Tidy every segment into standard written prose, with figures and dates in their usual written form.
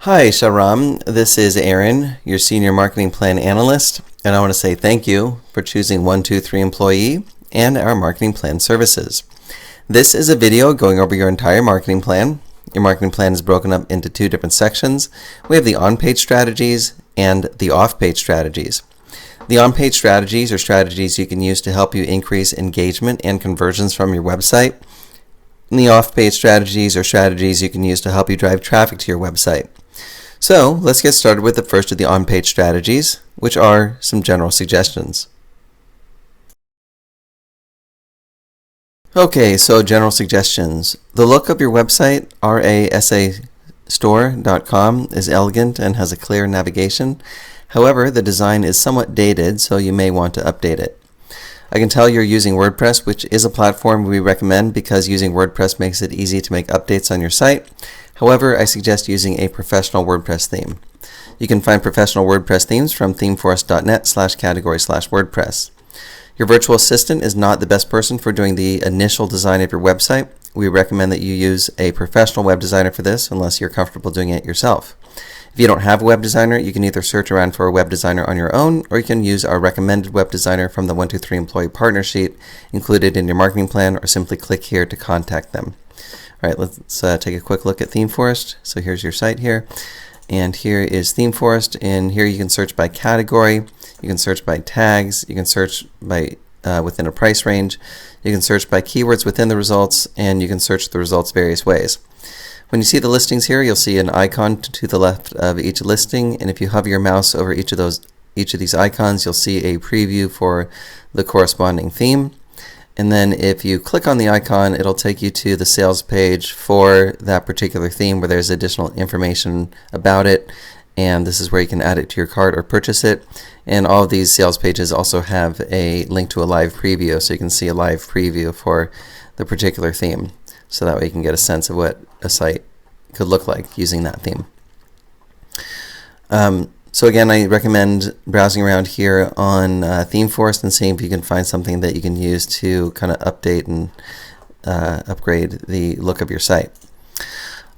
Hi, Shahram. This is Aaron, your Senior Marketing Plan Analyst, and I want to say thank you for choosing 123 Employee and our Marketing Plan services. This is a video going over your entire marketing plan. Your marketing plan is broken up into two different sections. We have the on-page strategies and the off-page strategies. The on-page strategies are strategies you can use to help you increase engagement and conversions from your website. And the off-page strategies are strategies you can use to help you drive traffic to your website. So let's get started with the first of the on-page strategies, which are some general suggestions. Okay, so general suggestions. The look of your website, rasastore.com, is elegant and has a clear navigation. However, the design is somewhat dated, so you may want to update it. I can tell you're using WordPress, which is a platform we recommend because using WordPress makes it easy to make updates on your site. However, I suggest using a professional WordPress theme. You can find professional WordPress themes from themeforest.net/category/WordPress. Your virtual assistant is not the best person for doing the initial design of your website. We recommend that you use a professional web designer for this unless you're comfortable doing it yourself. If you don't have a web designer, you can either search around for a web designer on your own, or you can use our recommended web designer from the 123 Employee Partner Sheet included in your marketing plan, or simply click here to contact them. All right, let's take a quick look at ThemeForest. So here's your site here, and here is ThemeForest, and here you can search by category, you can search by tags, you can search by within a price range, you can search by keywords within the results, and you can search the results various ways. When you see the listings here, you'll see an icon to the left of each listing, and if you hover your mouse over each of these icons, you'll see a preview for the corresponding theme. And then if you click on the icon, it'll take you to the sales page for that particular theme where there's additional information about it, and this is where you can add it to your cart or purchase it. And all of these sales pages also have a link to a live preview, so you can see a live preview for the particular theme. So that way you can get a sense of what a site could look like using that theme. So again, I recommend browsing around here on ThemeForest and seeing if you can find something that you can use to kind of update and upgrade the look of your site.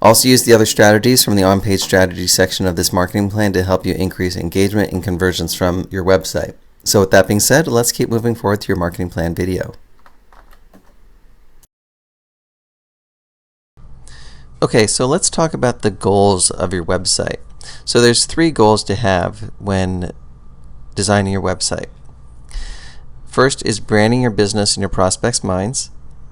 Also use the other strategies from the on-page strategy section of this marketing plan to help you increase engagement and conversions from your website. So with that being said, let's keep moving forward to your marketing plan video. Okay, so let's talk about the goals of your website. So there's three goals to have when designing your website. First is branding your business in your prospects' minds.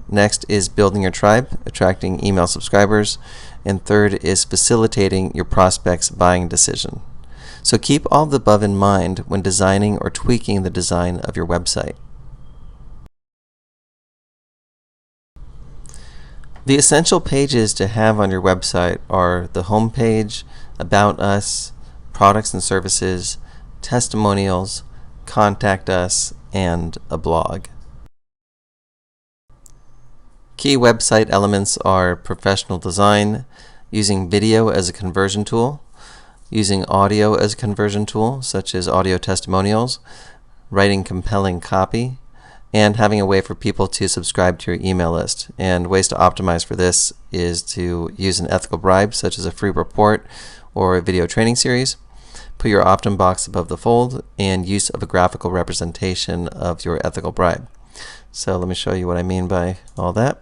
Next is building your tribe, attracting email subscribers. And third is facilitating your prospects' buying decision. So keep all of the above in mind when designing or tweaking the design of your website. The essential pages to have on your website are the home page, About Us, Products and Services, Testimonials, Contact Us, and a blog. Key website elements are professional design, using video as a conversion tool, using audio as a conversion tool, such as audio testimonials, writing compelling copy, and having a way for people to subscribe to your email list. And ways to optimize for this is to use an ethical bribe, such as a free report or a video training series, put your opt-in box above the fold, and use of a graphical representation of your ethical bribe. So let me show you what I mean by all that.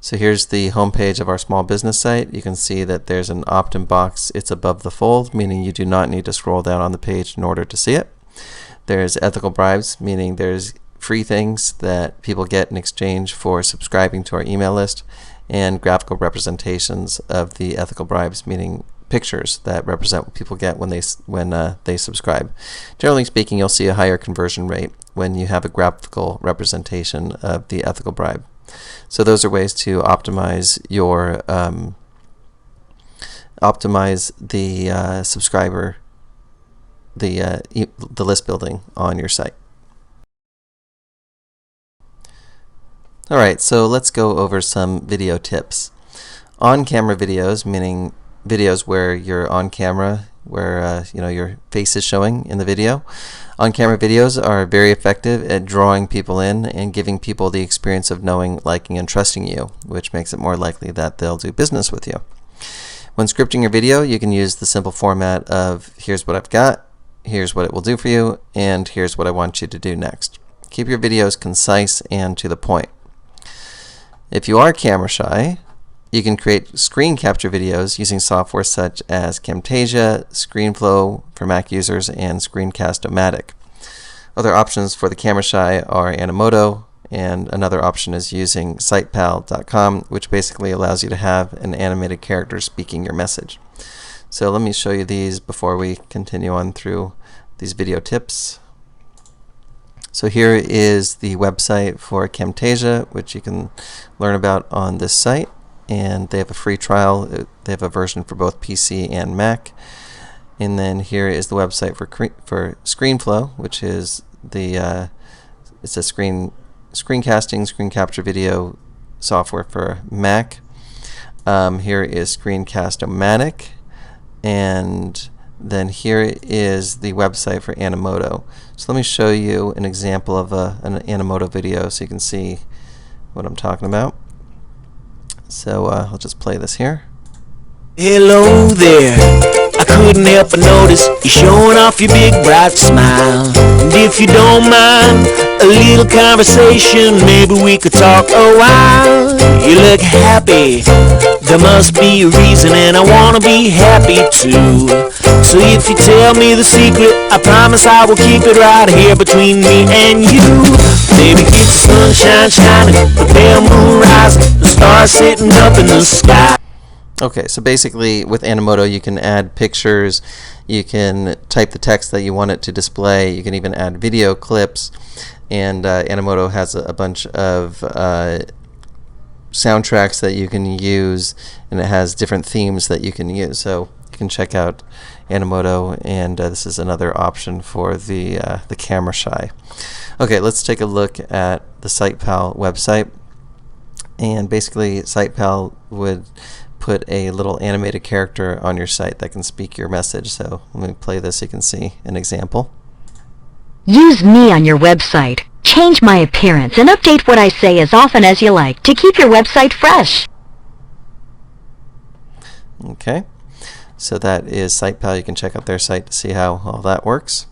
So here's the home page of our small business site. You can see that there's an opt-in box. It's above the fold, meaning you do not need to scroll down on the page in order to see it. There's ethical bribes, meaning there's free things that people get in exchange for subscribing to our email list, and graphical representations of the ethical bribes, meaning pictures that represent what people get when they subscribe. Generally speaking, you'll see a higher conversion rate when you have a graphical representation of the ethical bribe. So those are ways to optimize your subscriber, the list building on your site. Alright, so let's go over some video tips. On-camera videos, meaning videos where you're on camera, where your face is showing in the video. On-camera videos are very effective at drawing people in and giving people the experience of knowing, liking, and trusting you, which makes it more likely that they'll do business with you. When scripting your video, you can use the simple format of here's what I've got, here's what it will do for you, and here's what I want you to do next. Keep your videos concise and to the point. If you are camera shy, you can create screen capture videos using software such as Camtasia, ScreenFlow for Mac users, and Screencast-O-Matic. Other options for the camera shy are Animoto, and another option is using sitepal.com, which basically allows you to have an animated character speaking your message. So let me show you these before we continue on through these video tips. So here is the website for Camtasia, which you can learn about on this site, and they have a free trial. They have a version for both PC and Mac. And then here is the website for ScreenFlow, which is it's a screencasting, screen capture video software for Mac. Here is Screencast-O-Matic, and then here is the website for Animoto. So let me show you an example of an Animoto video so you can see what I'm talking about. So I'll just play this here. Hello there, I couldn't help but notice you're showing off your big bright smile. And if you don't mind a little conversation, maybe we could talk a while. You look happy, there must be a reason, and I wanna be happy too. So if you tell me the secret, I promise I will keep it right here between me and you. Baby, get the sunshine shining, the pale moon rising, the stars sitting up in the sky. Okay, so basically with Animoto you can add pictures, you can type the text that you want it to display, you can even add video clips, and Animoto has a bunch of soundtracks that you can use, and it has different themes that you can use. So you can check out Animoto, and this is another option for the camera shy. Okay, let's take a look at the SitePal website, and basically SitePal would put a little animated character on your site that can speak your message. So let me play this so you can see an example. Use me on your website. Change my appearance and update what I say as often as you like to keep your website fresh. Okay, so that is SitePal. You can check out their site to see how all that works.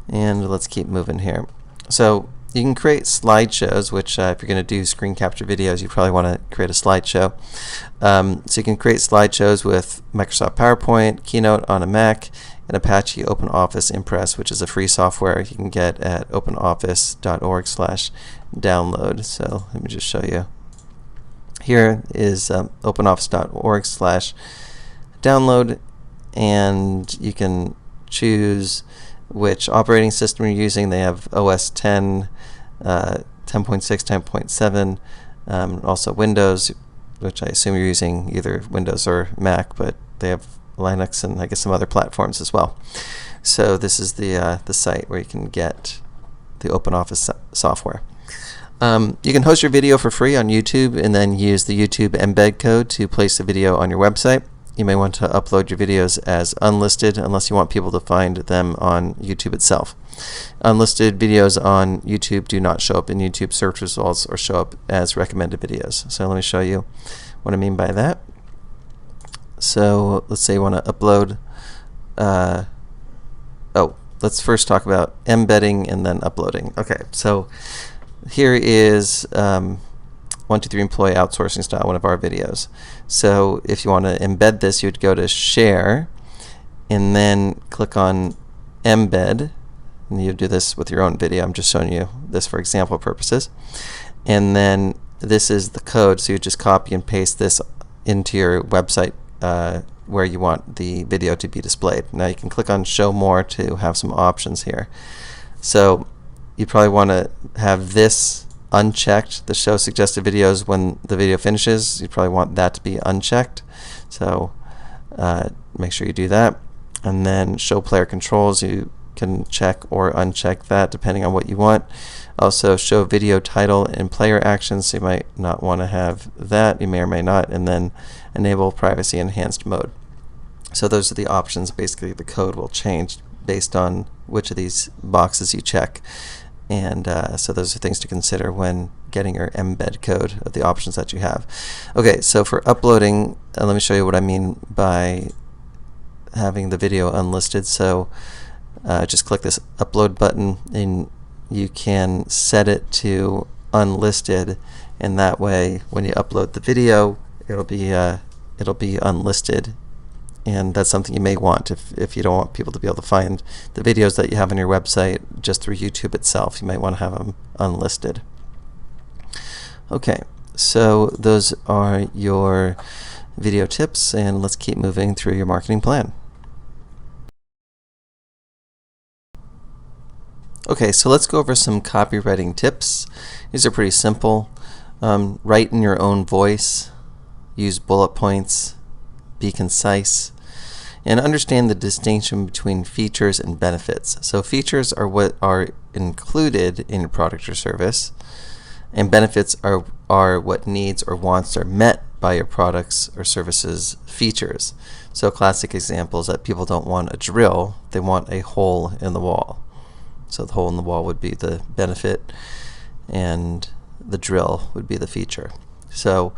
And let's keep moving here. So you can create slideshows, which if you're going to do screen capture videos, you probably want to create a slideshow. So you can create slideshows with Microsoft PowerPoint, Keynote on a Mac, and Apache OpenOffice Impress, which is a free software you can get at openoffice.org/download. So let me just show you. Here is openoffice.org/download, and you can choose which operating system you're using. They have OS 10, 10.6, 10.7, also Windows, which I assume you're using either Windows or Mac, but they have Linux and I guess some other platforms as well. So this is the site where you can get the OpenOffice software. You can host your video for free on YouTube and then use the YouTube embed code to place the video on your website. You may want to upload your videos as unlisted unless you want people to find them on YouTube itself. Unlisted videos on YouTube do not show up in YouTube search results or show up as recommended videos. So let me show you what I mean by that. So let's say you want to upload, let's first talk about embedding and then uploading. Okay, so here is 123 Employee Outsourcing Style, one of our videos. So if you want to embed this, you would go to Share and then click on Embed, and you do this with your own video. I'm just showing you this for example purposes. And then this is the code, so you just copy and paste this into your website where you want the video to be displayed. Now you can click on Show More to have some options here. So you probably want to have this unchecked, the show suggested videos when the video finishes. You probably want that to be unchecked, so make sure you do that. And then show player controls, you can check or uncheck that depending on what you want. Also show video title and player actions, so you might not want to have that, you may or may not. And then enable privacy enhanced mode. So those are the options. Basically the code will change based on which of these boxes you check. And so those are things to consider when getting your embed code of the options that you have. Okay, so for uploading, let me show you what I mean by having the video unlisted. So just click this upload button and you can set it to unlisted, and that way when you upload the video it'll be unlisted. And that's something you may want if you don't want people to be able to find the videos that you have on your website just through YouTube itself. You might want to have them unlisted. Okay, so those are your video tips, and let's keep moving through your marketing plan. Okay, so let's go over some copywriting tips. These are pretty simple. Write in your own voice, use bullet points, be concise, and understand the distinction between features and benefits. So features are what are included in your product or service, and benefits are what needs or wants are met by your products or services features. So a classic example is that people don't want a drill, they want a hole in the wall. So the hole in the wall would be the benefit, and the drill would be the feature. So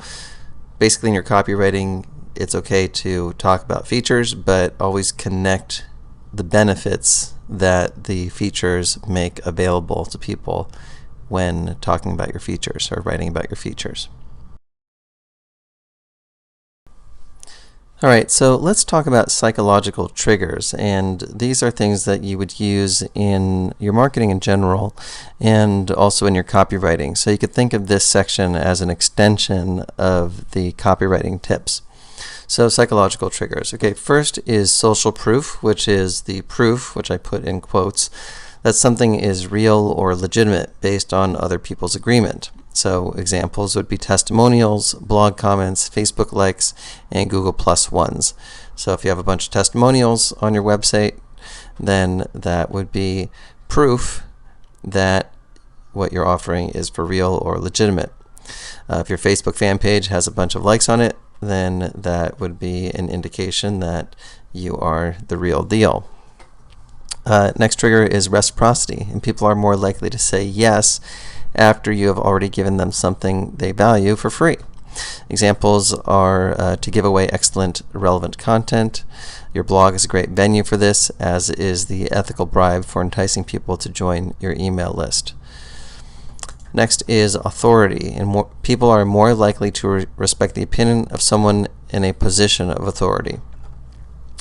basically in your copywriting, it's okay to talk about features, but always connect the benefits that the features make available to people when talking about your features or writing about your features. Alright, so let's talk about psychological triggers, and these are things that you would use in your marketing in general and also in your copywriting. So you could think of this section as an extension of the copywriting tips. So psychological triggers. Okay, first is social proof, which is the proof, which I put in quotes, that something is real or legitimate based on other people's agreement. So examples would be testimonials, blog comments, Facebook likes, and Google Plus ones. So if you have a bunch of testimonials on your website, then that would be proof that what you're offering is for real or legitimate. If your Facebook fan page has a bunch of likes on it, then that would be an indication that you are the real deal. Next trigger is reciprocity, and people are more likely to say yes after you have already given them something they value for free. Examples are to give away excellent, relevant content. Your blog is a great venue for this, as is the ethical bribe for enticing people to join your email list. Next is authority, and people are more likely to respect the opinion of someone in a position of authority.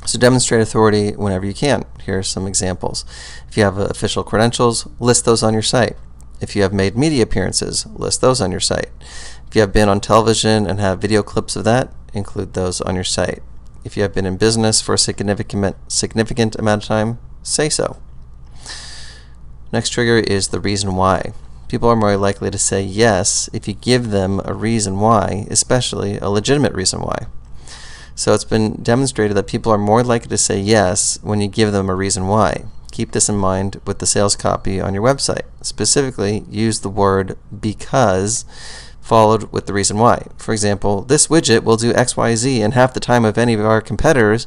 So demonstrate authority whenever you can. Here are some examples. If you have official credentials, list those on your site. If you have made media appearances, list those on your site. If you have been on television and have video clips of that, include those on your site. If you have been in business for a significant amount of time, say so. Next trigger is the reason why. People are more likely to say yes if you give them a reason why, especially a legitimate reason why. So it's been demonstrated that people are more likely to say yes when you give them a reason why. Keep this in mind with the sales copy on your website. Specifically, use the word because followed with the reason why. For example, this widget will do XYZ in half the time of any of our competitors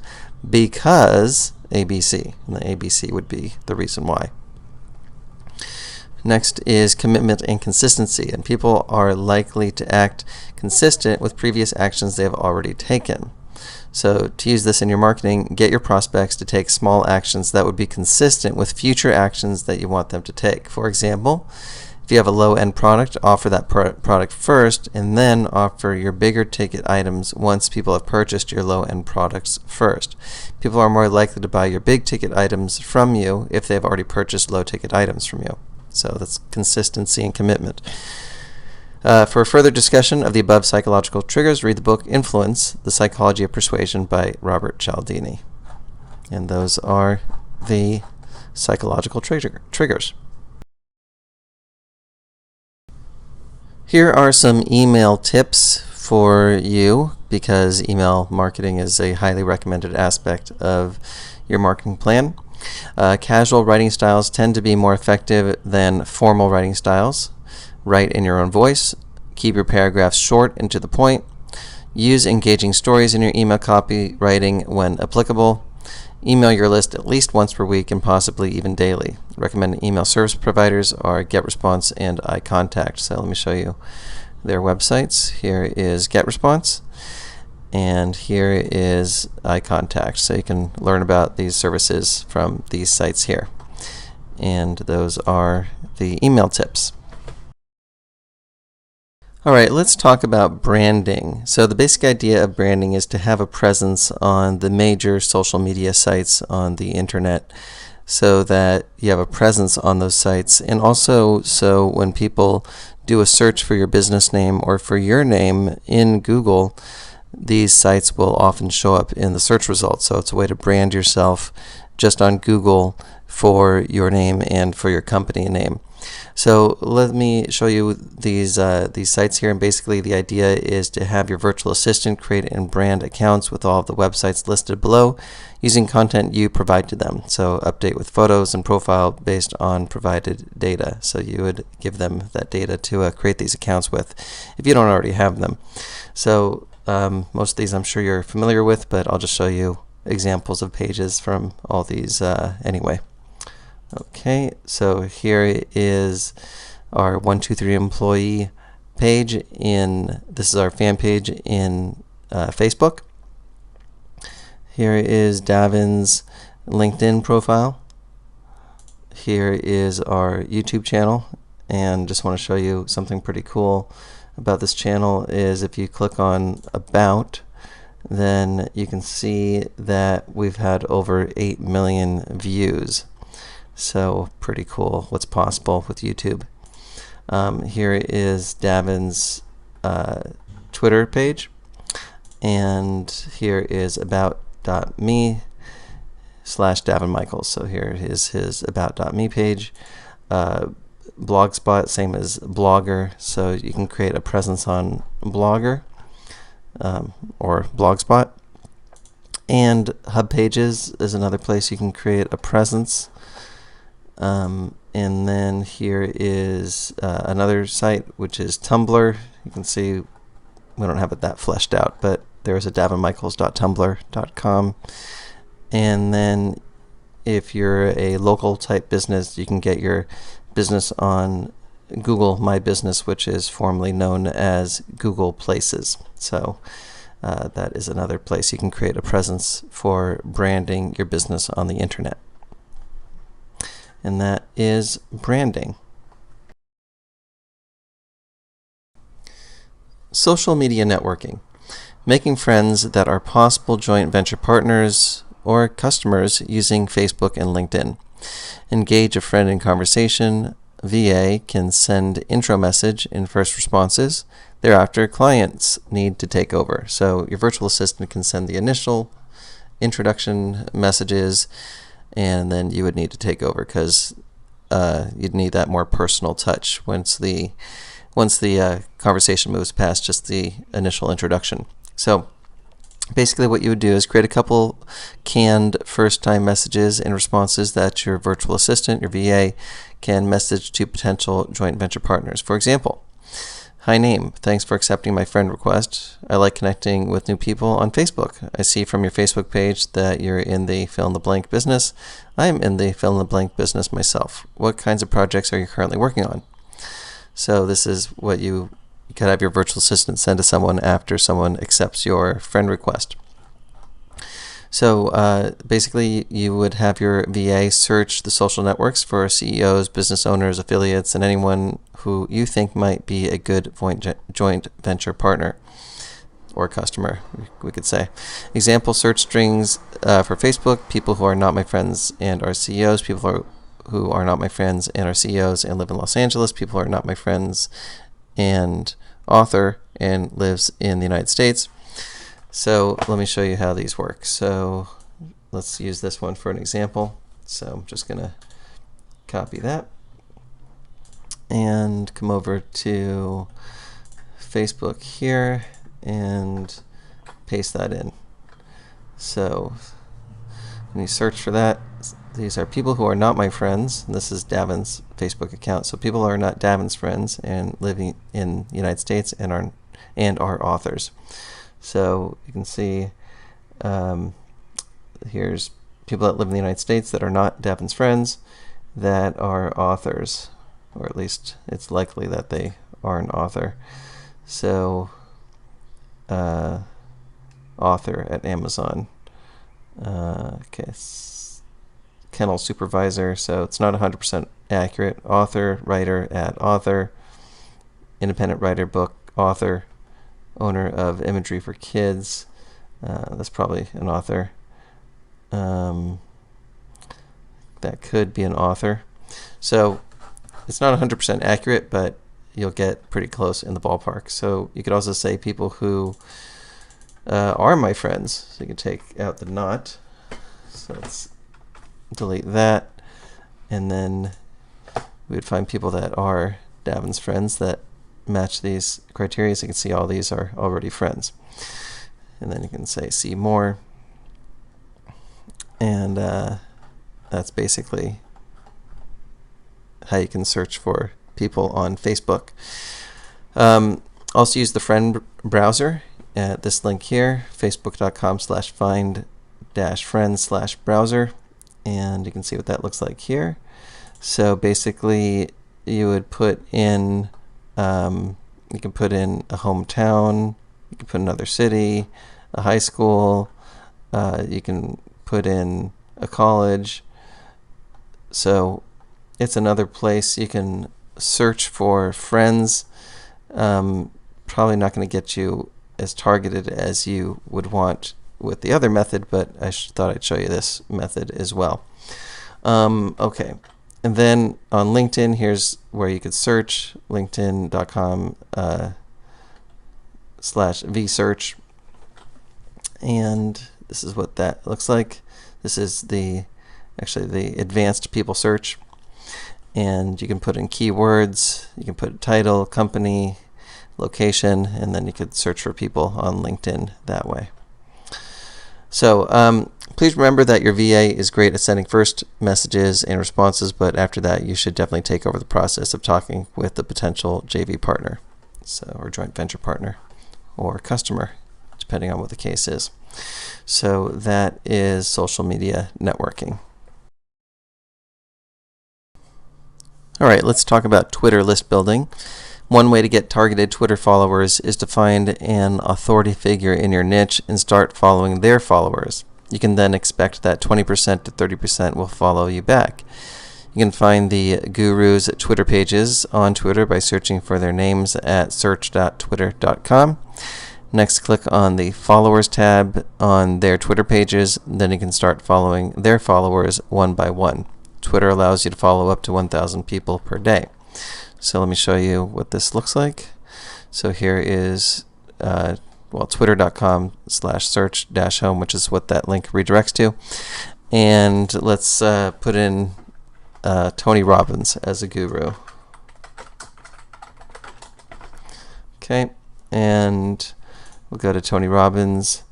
because ABC. And the ABC would be the reason why. Next is commitment and consistency, and people are likely to act consistent with previous actions they have already taken. So to use this in your marketing, get your prospects to take small actions that would be consistent with future actions that you want them to take. For example, if you have a low-end product, offer that product first and then offer your bigger ticket items once people have purchased your low-end products first. People are more likely to buy your big ticket items from you if they've already purchased low ticket items from you. So that's consistency and commitment. For further discussion of the above psychological triggers, read the book Influence, The Psychology of Persuasion by Robert Cialdini. And those are the psychological triggers. Here are some email tips for you, because email marketing is a highly recommended aspect of your marketing plan. Casual writing styles tend to be more effective than formal writing styles. Write in your own voice. Keep your paragraphs short and to the point. Use engaging stories in your email copywriting when applicable. Email your list at least once per week and possibly even daily. Recommended email service providers are GetResponse and iContact. So let me show you their websites. Here is GetResponse, and here is iContact. So you can learn about these services from these sites here. And those are the email tips. Alright, let's talk about branding. So the basic idea of branding is to have a presence on the major social media sites on the internet, so that you have a presence on those sites, and also so when people do a search for your business name or for your name in Google, these sites will often show up in the search results. So it's a way to brand yourself just on Google for your name and for your company name. So let me show you these sites here, and basically the idea is to have your virtual assistant create and brand accounts with all of the websites listed below using content you provide to them. So update with photos and profile based on provided data. So you would give them that data to create these accounts with if you don't already have them. So most of these I'm sure you're familiar with, but I'll just show you examples of pages from all these anyway. Okay, so here is our 123 employee page this is our fan page in Facebook. Here is Davin's LinkedIn profile. Here is our YouTube channel, and just want to show you something pretty cool about this channel is if you click on About, then you can see that we've had over 8 million views. So pretty cool what's possible with YouTube. Here is Davin's Twitter page, and here is about.me/Davin Michaels. So here is his about.me page. Blogspot, same as Blogger, so you can create a presence on Blogger or Blogspot. And Hub Pages is another place you can create a presence. And then here is another site, which is Tumblr. You can see we don't have it that fleshed out, but there's a davinmichaels.tumblr.com. And then if you're a local type business, you can get your business on Google My Business, which is formerly known as Google Places. So that is another place you can create a presence for branding your business on the internet. And that is branding. Social media networking. Making friends that are possible joint venture partners or customers using Facebook and LinkedIn. Engage a friend in conversation. VA can send intro message in first responses. Thereafter, clients need to take over. So your virtual assistant can send the initial introduction messages, and then you would need to take over because you'd need that more personal touch once the conversation moves past just the initial introduction. So basically what you would do is create a couple canned first-time messages and responses that your virtual assistant, your VA, can message to potential joint venture partners. For example, hi name, thanks for accepting my friend request. I like connecting with new people on Facebook. I see from your Facebook page that you're in the fill-in-the-blank business. I am in the fill-in-the-blank business myself. What kinds of projects are you currently working on? So this is what you could have your virtual assistant send to someone after someone accepts your friend request. So basically you would have your VA search the social networks for CEOs, business owners, affiliates, and anyone who you think might be a good joint venture partner or customer, we could say. Example search strings for Facebook: people who are not my friends and are CEOs, people who are not my friends and are CEOs and live in Los Angeles, people who are not my friends and author and lives in the United States. So let me show you how these work. So let's use this one for an example. So I'm just going to copy that and come over to Facebook here and paste that in. So when you search for that, these are people who are not my friends. And this is Davin's Facebook account. So people who are not Davin's friends and living in the United States and are authors. So you can see here's people that live in the United States that are not Davin's friends that are authors, or at least it's likely that they are an author. So, author at Amazon. Okay, kennel supervisor, so it's not 100% accurate. Author, writer at author, independent writer, book author, owner of imagery for kids. That's probably an author. That could be an author. So it's not 100% accurate, but you'll get pretty close in the ballpark. So you could also say people who are my friends. So you can take out the not. So let's delete that. And then we would find people that are Davin's friends that match these criteria. So you can see all these are already friends. And then you can say see more. And that's basically how you can search for people on Facebook. Also use the friend browser at this link here, facebook.com/find-friends/browser, and you can see what that looks like here. So basically you would put in, you can put in a hometown, you can put another city, a high school, you can put in a college. So it's another place you can search for friends. Probably not going to get you as targeted as you would want with the other method, but I thought I'd show you this method as well. Okay, and then on LinkedIn, here's where you could search, linkedin.com/vsearch, and this is what that looks like. This is the advanced people search, and you can put in keywords, you can put title, company, location, and then you could search for people on LinkedIn that way. So please remember that your VA is great at sending first messages and responses, but after that you should definitely take over the process of talking with the potential JV partner, or joint venture partner, or customer, depending on what the case is. So that is social media networking. All right, let's talk about Twitter list building. One way to get targeted Twitter followers is to find an authority figure in your niche and start following their followers. You can then expect that 20% to 30% will follow you back. You can find the gurus' Twitter pages on Twitter by searching for their names at search.twitter.com. Next, click on the Followers tab on their Twitter pages. Then you can start following their followers one by one. Twitter allows you to follow up to 1,000 people per day. So let me show you what this looks like. So here is twitter.com/search-home, which is what that link redirects to. And let's put in Tony Robbins as a guru. Okay, and we'll go to Tony Robbins'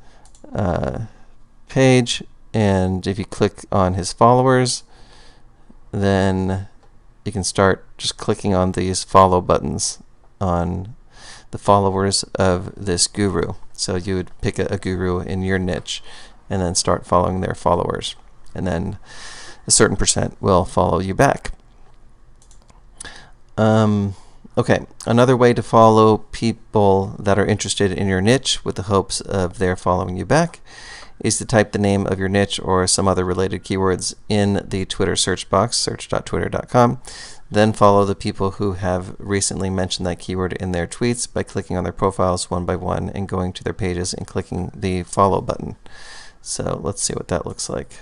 page, and if you click on his followers, then you can start just clicking on these follow buttons on the followers of this guru. So you would pick a guru in your niche and then start following their followers, and then a certain percent will follow you back. Okay, another way to follow people that are interested in your niche with the hopes of their following you back is to type the name of your niche or some other related keywords in the Twitter search box, search.twitter.com. Then follow the people who have recently mentioned that keyword in their tweets by clicking on their profiles one by one and going to their pages and clicking the follow button. So let's see what that looks like.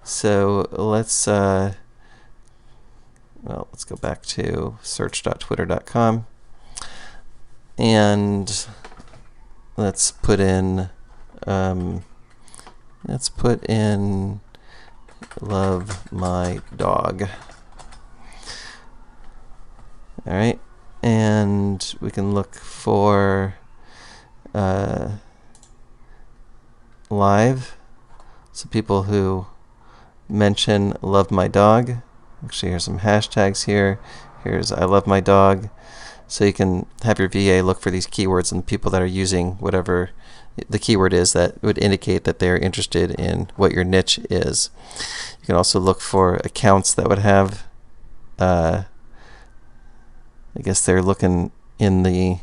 So let's go back to search.twitter.com, and let's put in love my dog. All right, and we can look for live, so people who mention love my dog. Actually, here's some hashtags here. Here's I love my dog. So you can have your VA look for these keywords and people that are using whatever the keyword is that would indicate that they're interested in what your niche is. You can also look for accounts that would have, I guess they're looking in the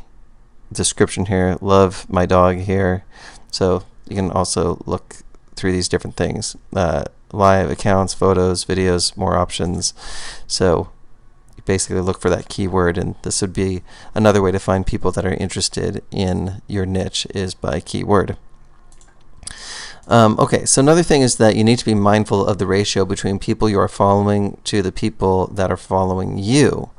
description here, love my dog here. So you can also look through these different things. Live accounts, photos, videos, more options. So you basically look for that keyword, and this would be another way to find people that are interested in your niche is by keyword. Okay, so another thing is that you need to be mindful of the ratio between people you are following to the people that are following you.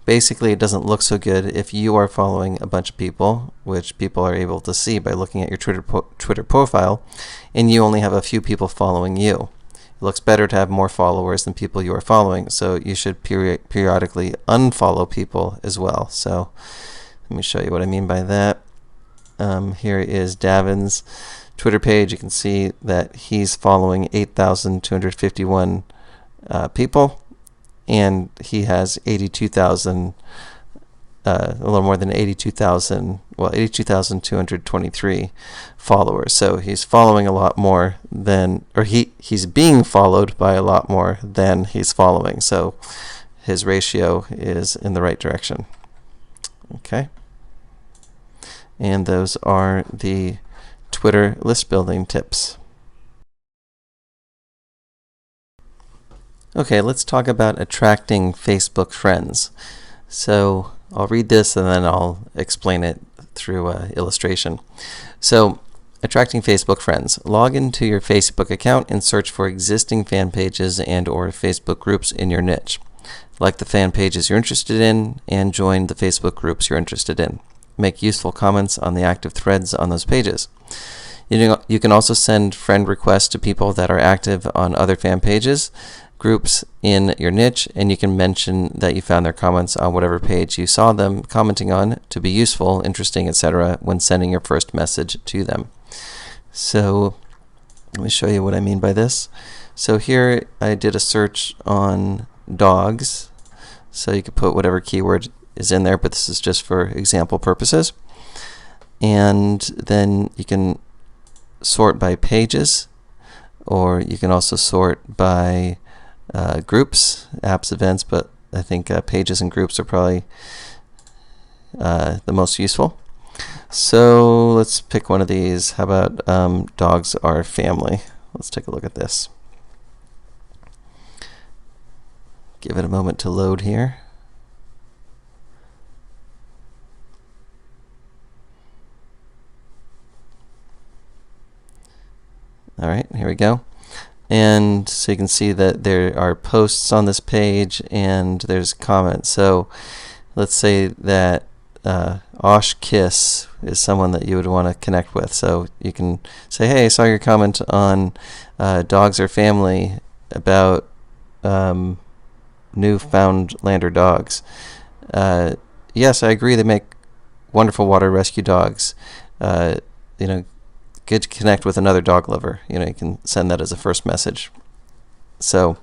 Basically, it doesn't look so good if you are following a bunch of people, which people are able to see by looking at your Twitter profile, and you only have a few people following you. It looks better to have more followers than people you are following, so you should periodically unfollow people as well. So let me show you what I mean by that. Here is Davin's Twitter page. You can see that he's following 8,251 people, and he has 82,000, a little more than 82,000, well, 82,223 followers. So he's following a lot more than, or he's being followed by a lot more than he's following. So his ratio is in the right direction. Okay. And those are the Twitter list building tips. Okay, let's talk about attracting Facebook friends. So I'll read this and then I'll explain it through illustration. So, attracting Facebook friends. Log into your Facebook account and search for existing fan pages and or Facebook groups in your niche. Like the fan pages you're interested in and join the Facebook groups you're interested in. Make useful comments on the active threads on those pages. You can also send friend requests to people that are active on other fan pages, groups in your niche, and you can mention that you found their comments on whatever page you saw them commenting on to be useful, interesting, etc. when sending your first message to them. So let me show you what I mean by this. So here I did a search on dogs, so you could put whatever keyword is in there, but this is just for example purposes. And then you can sort by pages, or you can also sort by groups, apps, events, but I think pages and groups are probably the most useful. So let's pick one of these. How about dogs are family? Let's take a look at this. Give it a moment to load here. All right, here we go. And so you can see that there are posts on this page and there's comments. So let's say that Osh Kiss is someone that you would want to connect with. So you can say, hey, I saw your comment on dogs or family about Newfoundlander dogs. Yes, I agree, they make wonderful water rescue dogs. Good to connect with another dog lover. You can send that as a first message. So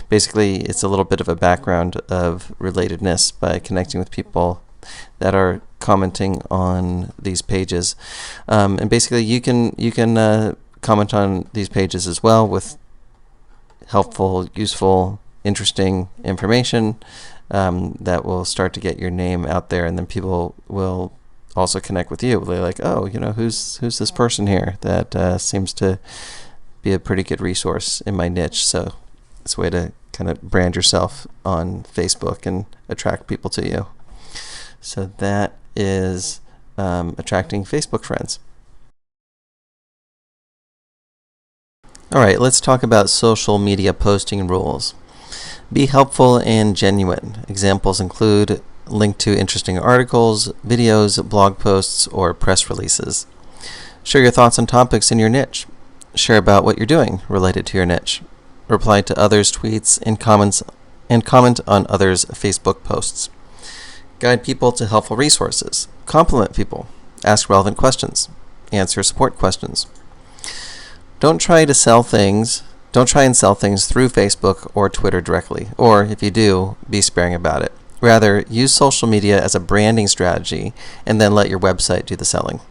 basically it's a little bit of a background of relatedness by connecting with people that are commenting on these pages. And basically you can comment on these pages as well with helpful, useful, interesting information that will start to get your name out there, and then people will also connect with you. They're like, oh, who's this person here that seems to be a pretty good resource in my niche. So it's a way to kind of brand yourself on Facebook and attract people to you. So that is attracting Facebook friends. All right, let's talk about social media posting rules. Be helpful and genuine. Examples include link to interesting articles, videos, blog posts, or press releases. Share your thoughts on topics in your niche. Share about what you're doing related to your niche. Reply to others' tweets and comment on others' Facebook posts. Guide people to helpful resources. Compliment people. Ask relevant questions. Answer support questions. Don't try and sell things through Facebook or Twitter directly, or if you do, be sparing about it. Rather, use social media as a branding strategy and then let your website do the selling.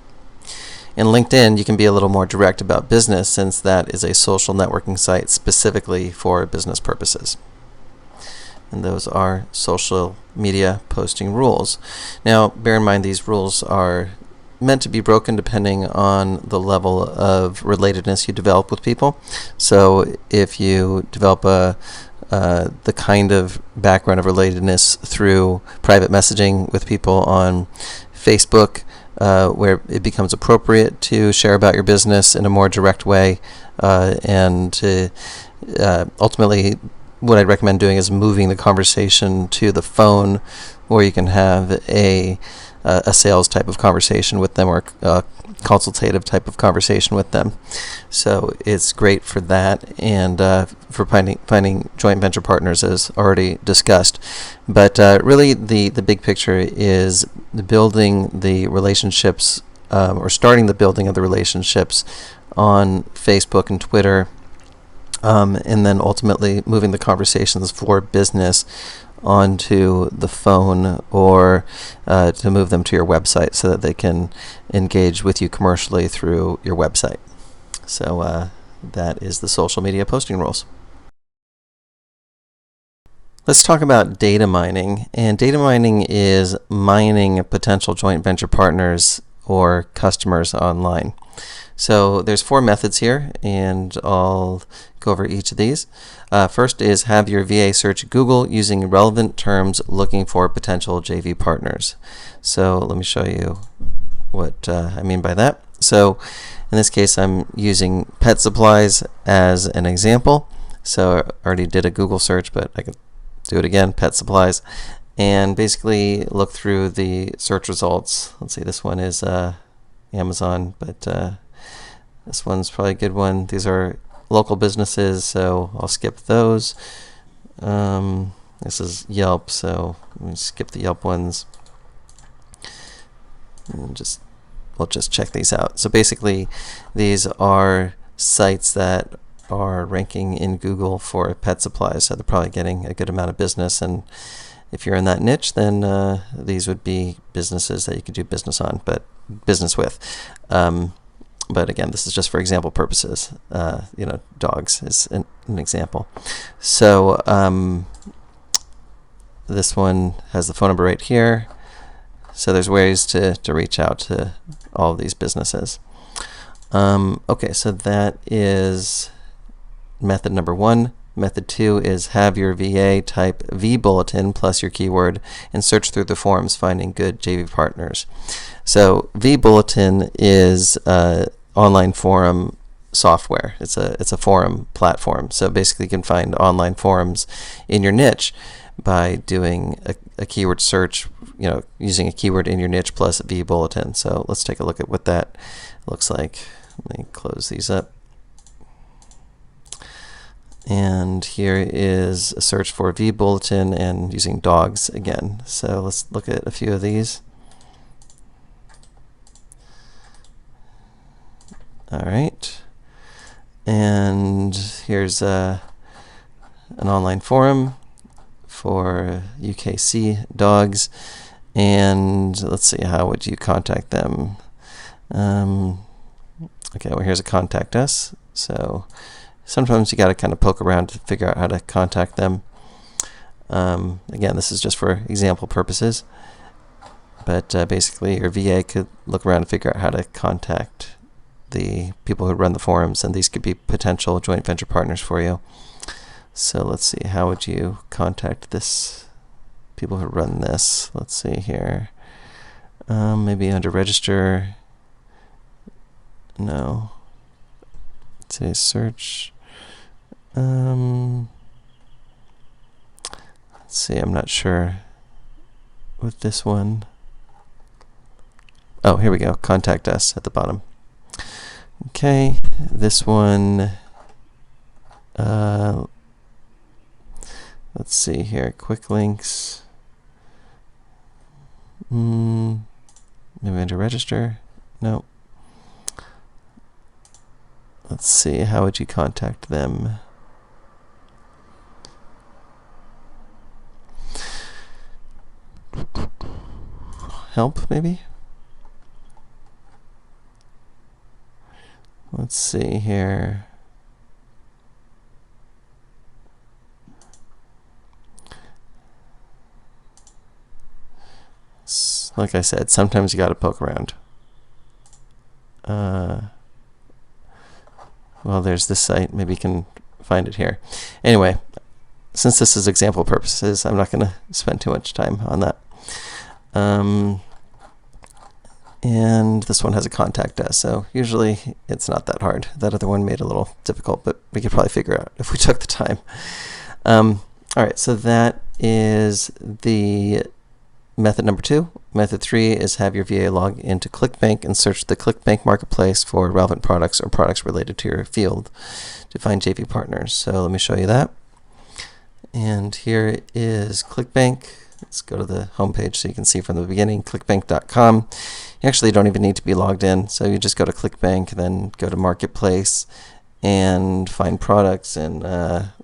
In LinkedIn, you can be a little more direct about business since that is a social networking site specifically for business purposes. And those are social media posting rules. Now, bear in mind these rules are meant to be broken depending on the level of relatedness you develop with people. So if you develop the kind of background of relatedness through private messaging with people on Facebook, where it becomes appropriate to share about your business in a more direct way, and ultimately what I'd recommend doing is moving the conversation to the phone, where you can have a sales type of conversation with them, or a consultative type of conversation with them. So it's great for that, and for finding joint venture partners, as already discussed. But really the big picture is building the relationships, or starting the building of the relationships on Facebook and Twitter, and then ultimately moving the conversations for business onto the phone, or to move them to your website so that they can engage with you commercially through your website. So that is the social media posting rules. Let's talk about data mining. And data mining is mining potential joint venture partners or customers online. So there's 4 methods here, and I'll go over each of these. First is have your VA search Google using relevant terms looking for potential JV partners. So let me show you what I mean by that. So in this case, I'm using pet supplies as an example. So I already did a Google search, but I can do it again, pet supplies, and basically look through the search results. Let's see, this one is Amazon, but this one's probably a good one. These are local businesses, so I'll skip those. This is Yelp, so let me skip the Yelp ones. And we'll just check these out. So basically, these are sites that are ranking in Google for pet supplies, so they're probably getting a good amount of business. And if you're in that niche, then these would be businesses that you could do business with. But again, this is just for example purposes. Dogs is an example. So this one has the phone number right here. So there's ways to reach out to all of these businesses. Okay, so that is method number 1. Method 2 is have your VA type vBulletin plus your keyword and search through the forums finding good JV partners. So vBulletin is online forum software. It's a forum platform. So basically you can find online forums in your niche by doing a keyword search, using a keyword in your niche plus vBulletin. So let's take a look at what that looks like. Let me close these up. And here is a search for vBulletin and using dogs again. So let's look at a few of these. All right. And here's an online forum for UKC dogs. And let's see, how would you contact them? Okay, well, here's a contact us. So sometimes you got to kind of poke around to figure out how to contact them. Again, this is just for example purposes. But basically, your VA could look around and figure out how to contact the people who run the forums, and these could be potential joint venture partners for you. So let's see, how would you contact people who run this? Let's see here. Maybe under register. No. Let's say search. Let's see, I'm not sure with this one. Oh, here we go. Contact us at the bottom. Okay, this one, let's see here, quick links, maybe under register, no. Let's see, how would you contact them? help, maybe? Let's see here. Like I said, sometimes you got to poke around. Well, there's this site. Maybe you can find it here. Anyway, since this is example purposes, I'm not going to spend too much time on that. And this one has a contact us, so usually it's not that hard. That other one made it a little difficult, but we could probably figure out if we took the time. All right, so that is the method number 2. Method 3 is have your VA log into ClickBank and search the ClickBank marketplace for relevant products or products related to your field to find JV partners. So let me show you that. And here is ClickBank. Let's go to the homepage so you can see from the beginning, clickbank.com. You actually don't even need to be logged in, so you just go to ClickBank, then go to Marketplace and find products, and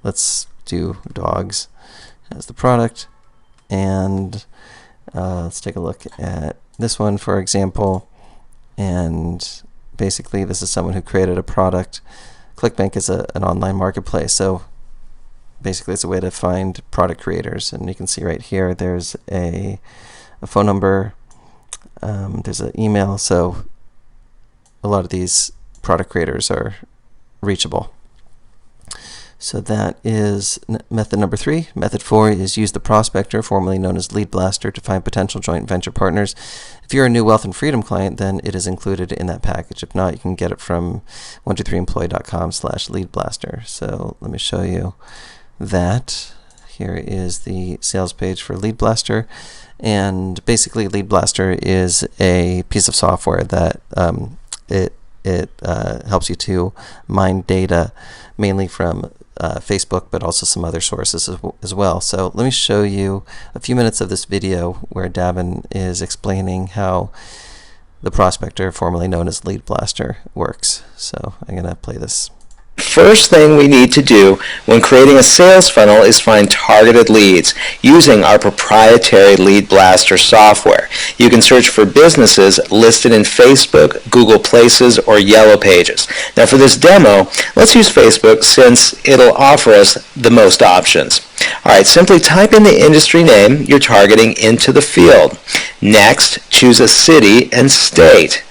let's do dogs as the product. And let's take a look at this one, for example. And basically, this is someone who created a product. ClickBank is an online marketplace, so basically it's a way to find product creators. And you can see right here, there's a phone number, there's an email, so a lot of these product creators are reachable. So that is method number 3. Method 4 is use the prospector, formerly known as Lead Blaster, to find potential joint venture partners. If you're a new Wealth and Freedom client, then it is included in that package. If not, you can get it from 123employee.com/Lead Blaster. So let me show you that. Here is the sales page for Lead Blaster. And basically, Lead Blaster is a piece of software that it helps you to mine data mainly from Facebook, but also some other sources as well. So let me show you a few minutes of this video where Davin is explaining how the prospector, formerly known as Lead Blaster, works. So I'm going to play this. First thing we need to do when creating a sales funnel is find targeted leads using our proprietary Lead Blaster software. You can search for businesses listed in Facebook, Google Places, or Yellow Pages. Now for this demo, let's use Facebook since it'll offer us the most options. Alright, simply type in the industry name you're targeting into the field. Next, choose a city and state.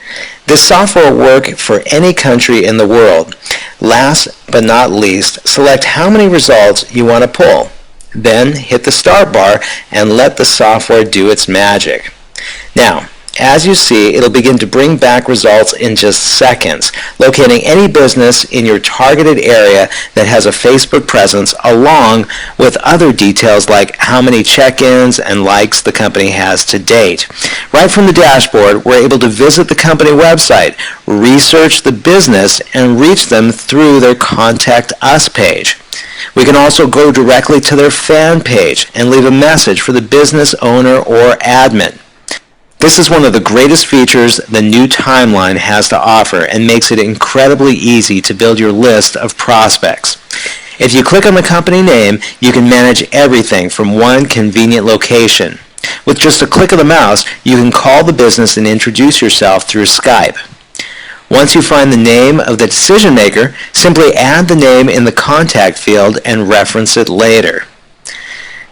This software will work for any country in the world. Last but not least, select how many results you want to pull. Then hit the start bar and let the software do its magic. Now, as you see, it'll begin to bring back results in just seconds, locating any business in your targeted area that has a Facebook presence, along with other details like how many check-ins and likes the company has to date. Right from the dashboard, we're able to visit the company website, research the business, and reach them through their Contact Us page. We can also go directly to their fan page and leave a message for the business owner or admin. This is one of the greatest features the new timeline has to offer and makes it incredibly easy to build your list of prospects. If you click on the company name, you can manage everything from one convenient location. With just a click of the mouse, you can call the business and introduce yourself through Skype. Once you find the name of the decision maker, simply add the name in the contact field and reference it later.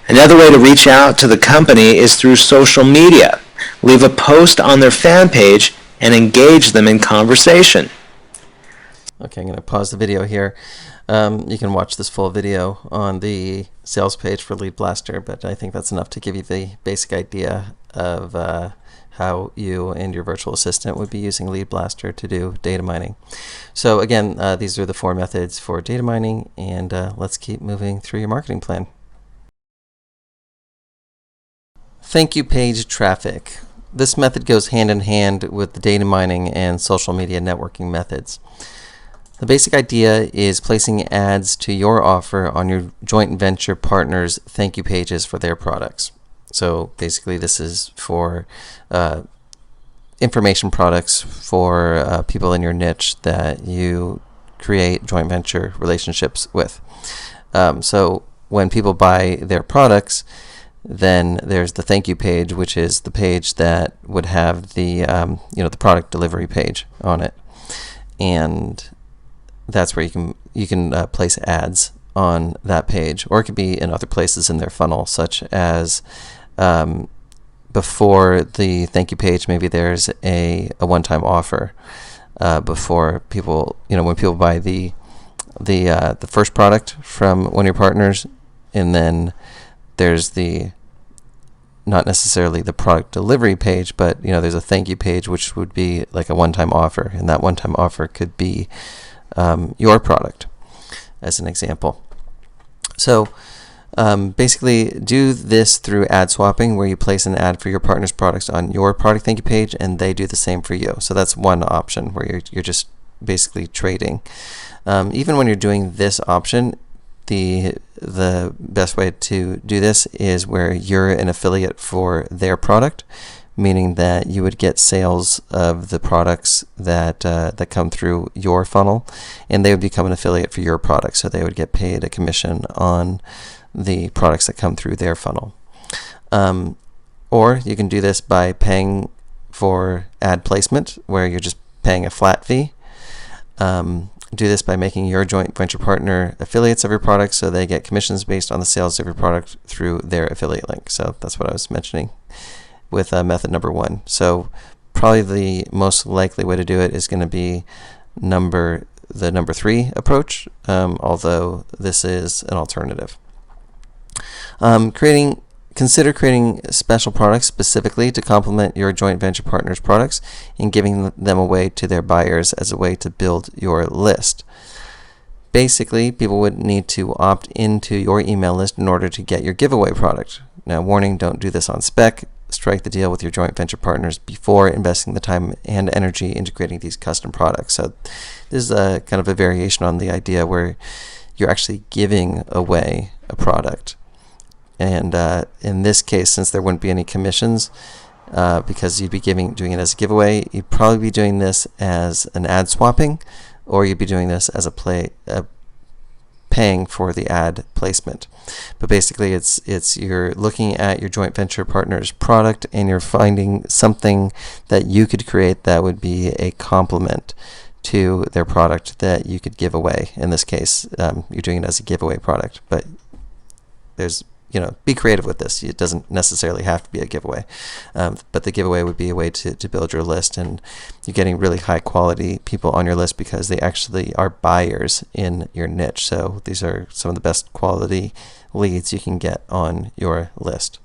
Another way to reach out to the company is through social media. Leave a post on their fan page and engage them in conversation. Okay, I'm going to pause the video here. You can watch this full video on the sales page for Lead Blaster, but I think that's enough to give you the basic idea of how you and your virtual assistant would be using Lead Blaster to do data mining. So again, these are the 4 methods for data mining, and let's keep moving through your marketing plan. Thank you page traffic. This method goes hand in hand with the data mining and social media networking methods. The basic idea is placing ads to your offer on your joint venture partners' thank you pages for their products. So basically this is for information products for people in your niche that you create joint venture relationships with. So when people buy their products, Then there's the thank you page, which is the page that would have the the product delivery page on it, and that's where you can place ads on that page, or it could be in other places in their funnel, such as before the thank you page, maybe there's a one-time offer before people, when people buy the first product from one of your partners, and then there's not necessarily the product delivery page, but there's a thank you page, which would be like a one-time offer, and that one-time offer could be your product, as an example. So basically, do this through ad swapping, where you place an ad for your partner's products on your product thank you page, and they do the same for you. So that's one option where you're just basically trading. Even when you're doing this option, the best way to do this is where you're an affiliate for their product, meaning that you would get sales of the products that come through your funnel, and they would become an affiliate for your product, so they would get paid a commission on the products that come through their funnel. Or you can do this by paying for ad placement, where you're just paying a flat fee. Do this by making your joint venture partner affiliates of your product, so they get commissions based on the sales of your product through their affiliate link. So that's what I was mentioning with method number 1. So probably the most likely way to do it is going to be the number 3 approach, although this is an alternative. Consider creating special products specifically to complement your joint venture partner's products and giving them away to their buyers as a way to build your list. Basically, people would need to opt into your email list in order to get your giveaway product. Now, warning, don't do this on spec. Strike the deal with your joint venture partners before investing the time and energy into creating these custom products. So this is a kind of a variation on the idea where you're actually giving away a product. And in this case, since there wouldn't be any commissions, because you'd be doing it as a giveaway, you'd probably be doing this as an ad swapping, or you'd be doing this as paying for the ad placement. But basically, it's you're looking at your joint venture partner's product, and you're finding something that you could create that would be a complement to their product that you could give away. In this case, you're doing it as a giveaway product, but be creative with this. It doesn't necessarily have to be a giveaway, but the giveaway would be a way to build your list, and you're getting really high quality people on your list because they actually are buyers in your niche. So these are some of the best quality leads you can get on your list.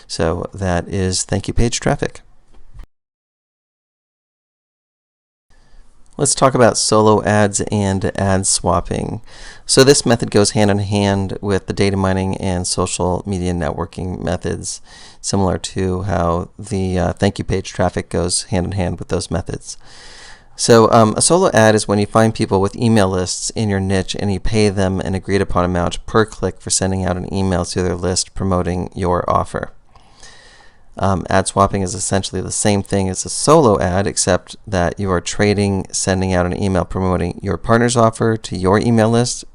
So that is thank you page traffic. Let's talk about solo ads and ad swapping. So this method goes hand in hand with the data mining and social media networking methods, similar to how the thank you page traffic goes hand in hand with those methods. So a solo ad is when you find people with email lists in your niche and you pay them an agreed upon amount per click for sending out an email to their list promoting your offer. Ad swapping is essentially the same thing as a solo ad, except that you are trading sending out an email promoting your partner's offer to your email list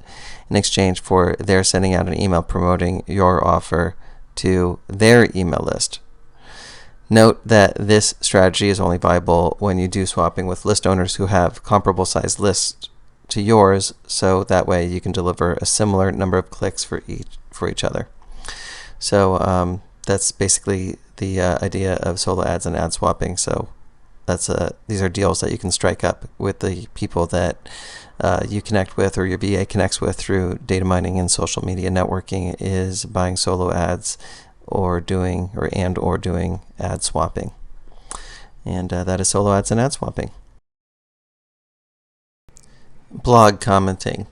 in exchange for their sending out an email promoting your offer to their email list. Note that this strategy is only viable when you do swapping with list owners who have comparable sized lists to yours, so that way you can deliver a similar number of clicks for each other. So that's basically the idea of solo ads and ad swapping. So these are deals that you can strike up with the people that you connect with, or your VA connects with through data mining and social media networking, is buying solo ads or doing ad swapping. And that is solo ads and ad swapping. Blog commenting.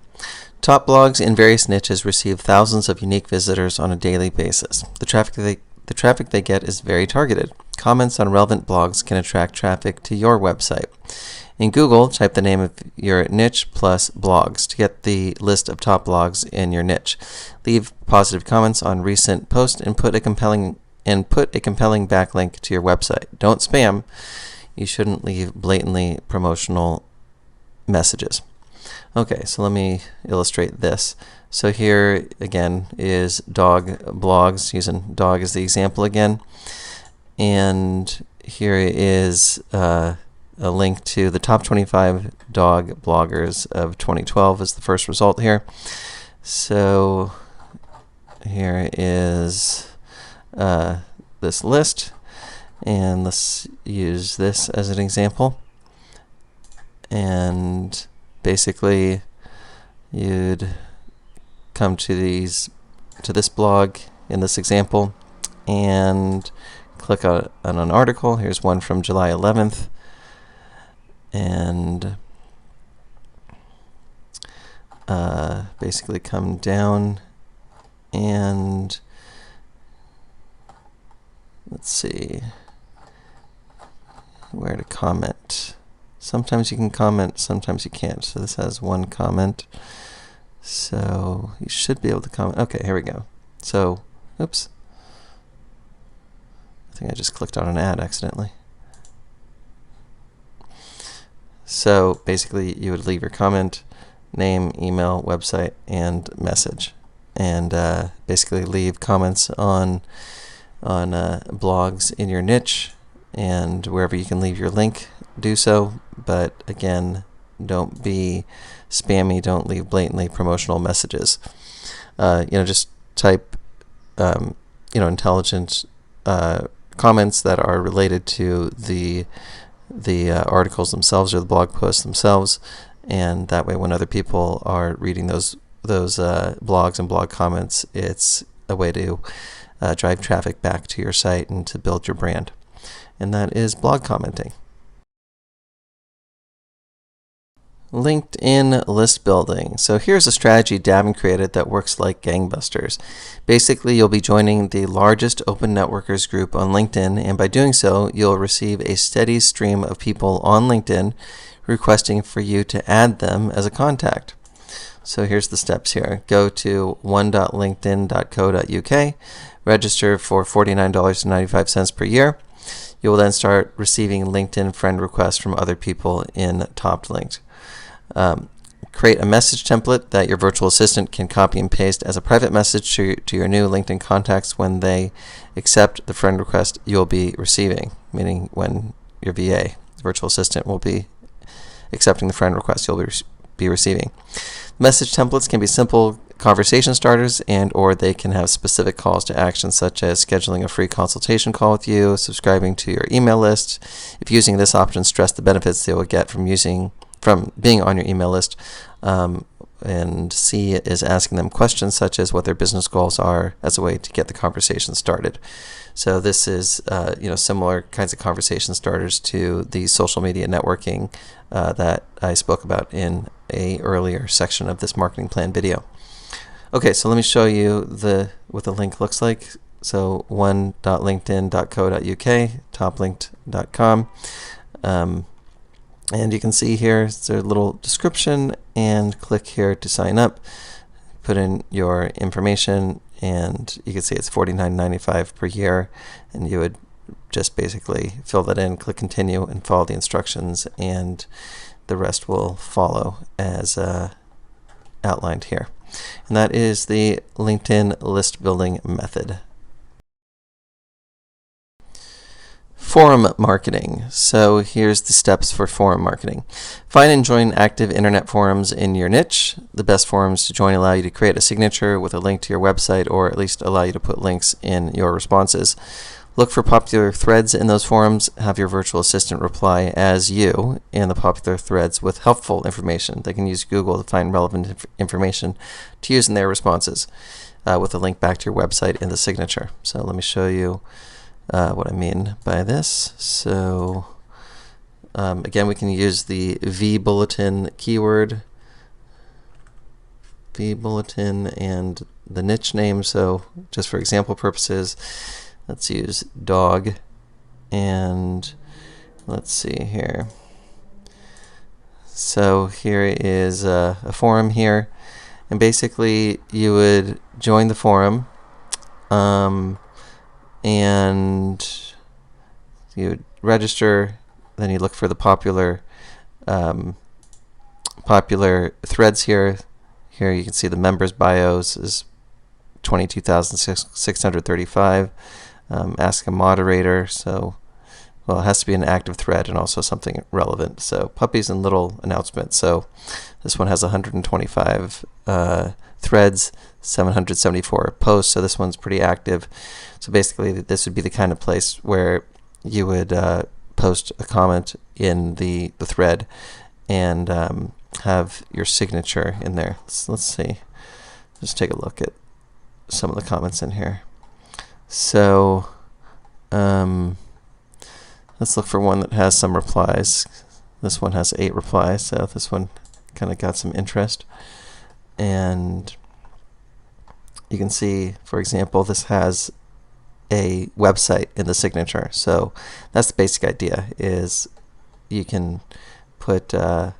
Top blogs in various niches receive thousands of unique visitors on a daily basis. The traffic they get is very targeted. Comments on relevant blogs can attract traffic to your website. In Google, type the name of your niche plus blogs to get the list of top blogs in your niche. Leave positive comments on recent posts and put a compelling backlink to your website. Don't spam. You shouldn't leave blatantly promotional messages. Okay, so let me illustrate this. So here again is dog blogs, using dog as the example again. And here is a link to the top 25 dog bloggers of 2012 is the first result here. So here is this list, and let's use this as an example. And basically you'd come to this blog in this example and click on an article. Here's one from July 11th, and basically come down and let's see where to comment. Sometimes you can comment, sometimes you can't. So this has one comment. So you should be able to comment. Okay, here we go. So, oops. I think I just clicked on an ad accidentally. So basically you would leave your comment, name, email, website, and message. And basically leave comments on blogs in your niche, and wherever you can leave your link, do so. But again, don't be spammy. Don't leave blatantly promotional messages. Just type intelligent comments that are related to the articles themselves or the blog posts themselves, and that way when other people are reading those blogs and blog comments, it's a way to drive traffic back to your site and to build your brand. And that is blog commenting. LinkedIn list building. So here's a strategy Davin created that works like gangbusters. Basically, you'll be joining the largest open networkers group on LinkedIn, and by doing so, you'll receive a steady stream of people on LinkedIn requesting for you to add them as a contact. So here's the steps here. Go to one.linkedin.co.uk, register for $49.95 per year. You will then start receiving LinkedIn friend requests from other people in Top Linked. Create a message template that your virtual assistant can copy and paste as a private message to your new LinkedIn contacts when they accept the friend request you'll be receiving, meaning when your VA, virtual assistant, will be accepting the friend request you'll be receiving. Message templates can be simple conversation starters, and or they can have specific calls to action, such as scheduling a free consultation call with you, subscribing to your email list. If using this option, stress the benefits they will get from being on your email list. And C is asking them questions such as what their business goals are as a way to get the conversation started. So this is similar kinds of conversation starters to the social media networking that I spoke about in a earlier section of this marketing plan video. Okay, so let me show you what the link looks like. So one.linkedin.co.uk, toplinked.com. And you can see here, it's a little description, and click here to sign up. Put in your information, and you can see it's $49.95 per year, and you would just basically fill that in, click continue, and follow the instructions, and the rest will follow as outlined here. And that is the LinkedIn list building method. Forum marketing. So here's the steps for forum marketing. Find and join active internet forums in your niche. The best forums to join allow you to create a signature with a link to your website, or at least allow you to put links in your responses. Look for popular threads in those forums. Have your virtual assistant reply as you in the popular threads with helpful information. They can use Google to find relevant information to use in their responses with a link back to your website in the signature. So let me show you what I mean by this. So again, we can use the vBulletin keyword, vBulletin, and the niche name. So just for example purposes, let's use dog, and let's see here. So here is a forum here, and basically you would join the forum, and you would register. Then you look for the popular popular threads here. Here you can see the members' bios is 22,635. Ask a moderator. So, well, it has to be an active thread and also something relevant. So puppies and little announcements. So this one has 125 threads, 774 posts. So this one's pretty active. So basically, this would be the kind of place where you would post a comment in the thread and have your signature in there. Let's see. Just take a look at some of the comments in here. So let's look for one that has some replies. This one has 8 replies, so this one kind of got some interest. And you can see, for example, this has a website in the signature. So that's the basic idea, is you can put your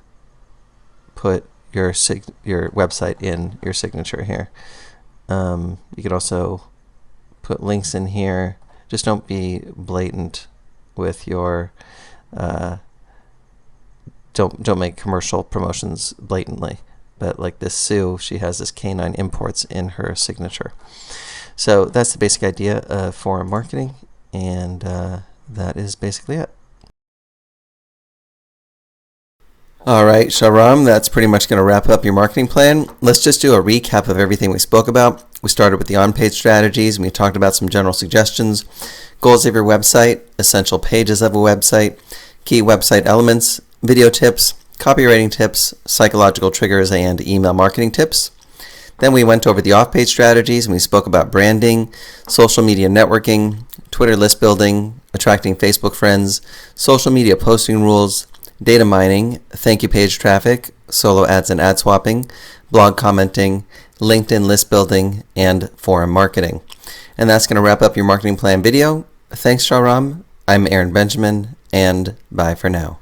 website in your signature here. You can also put links in here. Just don't be blatant with your don't make commercial promotions blatantly. But like this Sue, she has this canine imports in her signature. So that's the basic idea of forum marketing, and that is basically it. All right, Shahram, that's pretty much going to wrap up your marketing plan. Let's just do a recap of everything we spoke about. We started with the on-page strategies, and we talked about some general suggestions, goals of your website, essential pages of a website, key website elements, video tips, copywriting tips, psychological triggers, and email marketing tips. Then we went over the off-page strategies, and we spoke about branding, social media networking, Twitter list building, attracting Facebook friends, social media posting rules, data mining, thank you page traffic, solo ads and ad swapping, blog commenting, LinkedIn list building, and forum marketing. And that's going to wrap up your marketing plan video. Thanks, Shahram. I'm Aaron Benjamin, and bye for now.